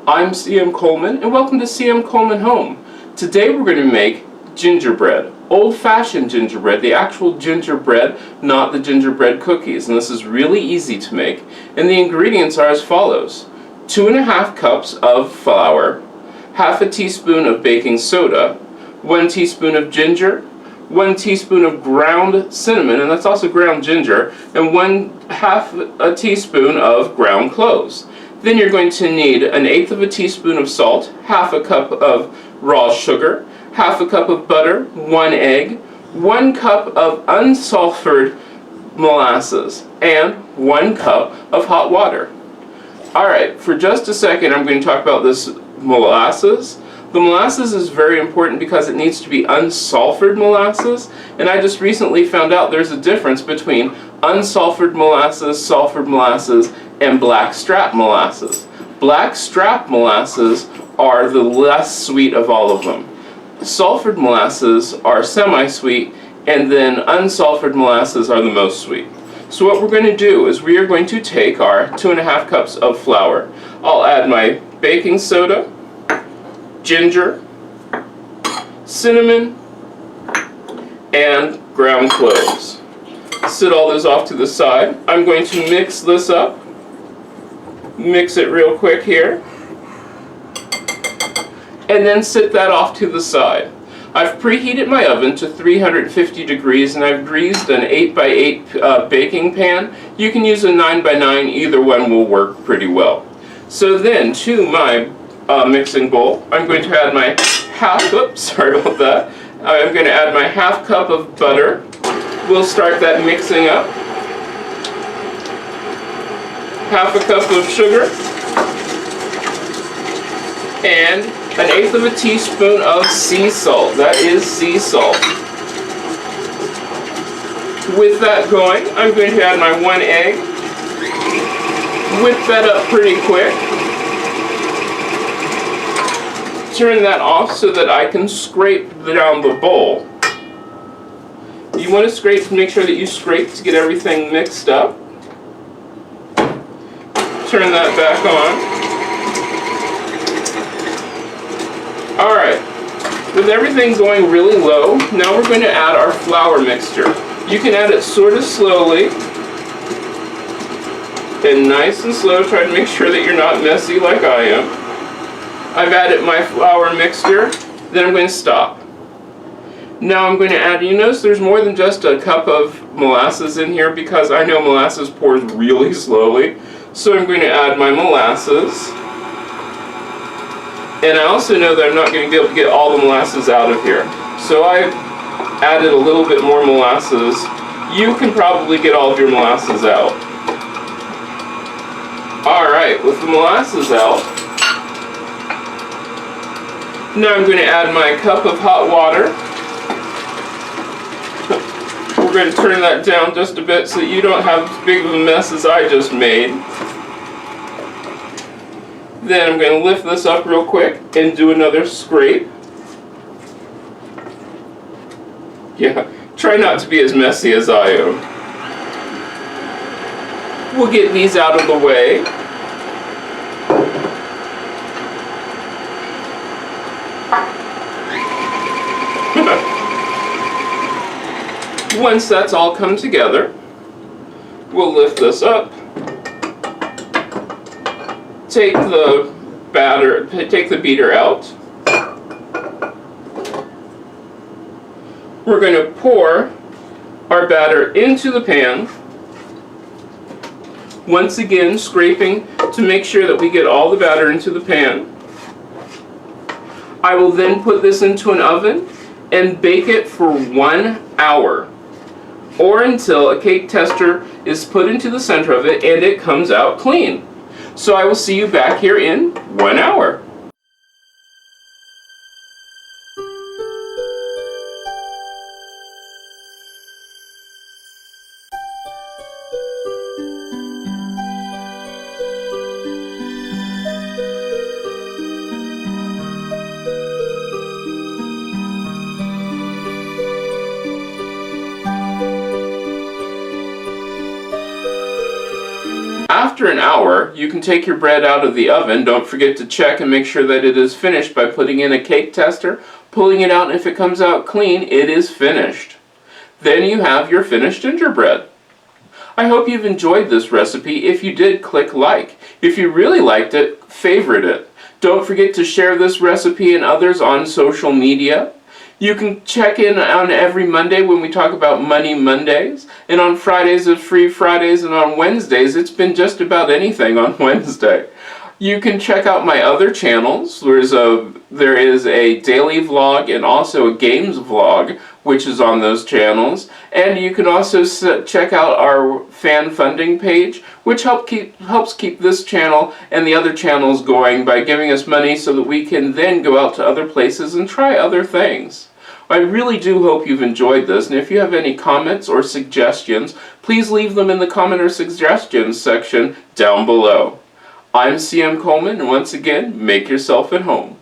I'm C.M. Coleman, and welcome to C.M. Coleman Home. Today we're going to make gingerbread. Old-fashioned gingerbread, the actual gingerbread, not the gingerbread cookies. And this is really easy to make. And the ingredients are as follows. 2½ cups of flour, half a teaspoon of baking soda, 1 teaspoon of ginger, 1 teaspoon of ground cinnamon, and that's also ground ginger, and 1/2 a teaspoon of ground cloves. Then you're going to need 1/8 of a teaspoon of salt, 1/2 cup of raw sugar, 1/2 cup of butter, 1 egg, 1 cup of unsulfured molasses, and 1 cup of hot water. Alright, for just a second I'm going to talk about this molasses. The molasses is very important because it needs to be unsulfured molasses, and I just recently found out there's a difference between unsulfured molasses, sulfured molasses, and black strap molasses. Black strap molasses are the less sweet of all of them. Sulfured molasses are semi-sweet, and then unsulfured molasses are the most sweet. So what we're going to do is we are going to take our 2½ cups of flour. I'll add my baking soda, ginger, cinnamon, and ground cloves. Set all those off to the side. I'm going to mix this up. Mix it real quick here. And then set that off to the side. I've preheated my oven to 350 degrees and I've greased an 8x8 baking pan. You can use a 9x9, either one will work pretty well. So then to my mixing bowl, I'm going to add my I'm going to add my 1/2 cup of butter. We'll start that mixing up. 1/2 cup of sugar. And 1/8 of a teaspoon of sea salt. That is sea salt. With that going, I'm going to add my 1 egg. Whip that up pretty quick. Turn that off so that I can scrape down the bowl. You want to scrape, make sure that you scrape to get everything mixed up. Turn that back on. Alright, with everything going really low, now we're going to add our flour mixture. You can add it sort of slowly and nice and slow. Try to make sure that you're not messy like I am. I've added my flour mixture, then I'm going to stop. Now I'm going to add, you notice there's more than just a cup of molasses in here because I know molasses pours really slowly. So I'm going to add my molasses. And I also know that I'm not going to be able to get all the molasses out of here. So I added a little bit more molasses. You can probably get all of your molasses out. Alright, with the molasses out, now I'm going to add my cup of hot water. We're going to turn that down just a bit so that you don't have as big of a mess as I just made. Then I'm going to lift this up real quick and do another scrape. Yeah, try not to be as messy as I am. We'll get these out of the way. Once that's all come together, we'll lift this up. Take the beater out. We're going to pour our batter into the pan. Once again, scraping to make sure that we get all the batter into the pan. I will then put this into an oven and bake it for 1 hour, or until a cake tester is put into the center of it and it comes out clean. So I will see you back here in 1 hour. after an hour, you can take your bread out of the oven. Don't forget to check and make sure that it is finished by putting in a cake tester, pulling it out, and if it comes out clean, it is finished. Then you have your finished gingerbread. I hope you've enjoyed this recipe. If you did, click like. If you really liked it, favorite it. Don't forget to share this recipe and others on social media. You can check in on every Monday when we talk about Money Mondays, and on Fridays it's Free Fridays, and on Wednesdays it's been just about anything on Wednesday. You can check out my other channels. There is a daily vlog and also a games vlog, which is on those channels. And you can also check out our fan funding page, which helps keep this channel and the other channels going by giving us money so that we can then go out to other places and try other things. I really do hope you've enjoyed this, and if you have any comments or suggestions, please leave them in the comment or suggestions section down below. I'm CM Coleman, and once again, make yourself at home.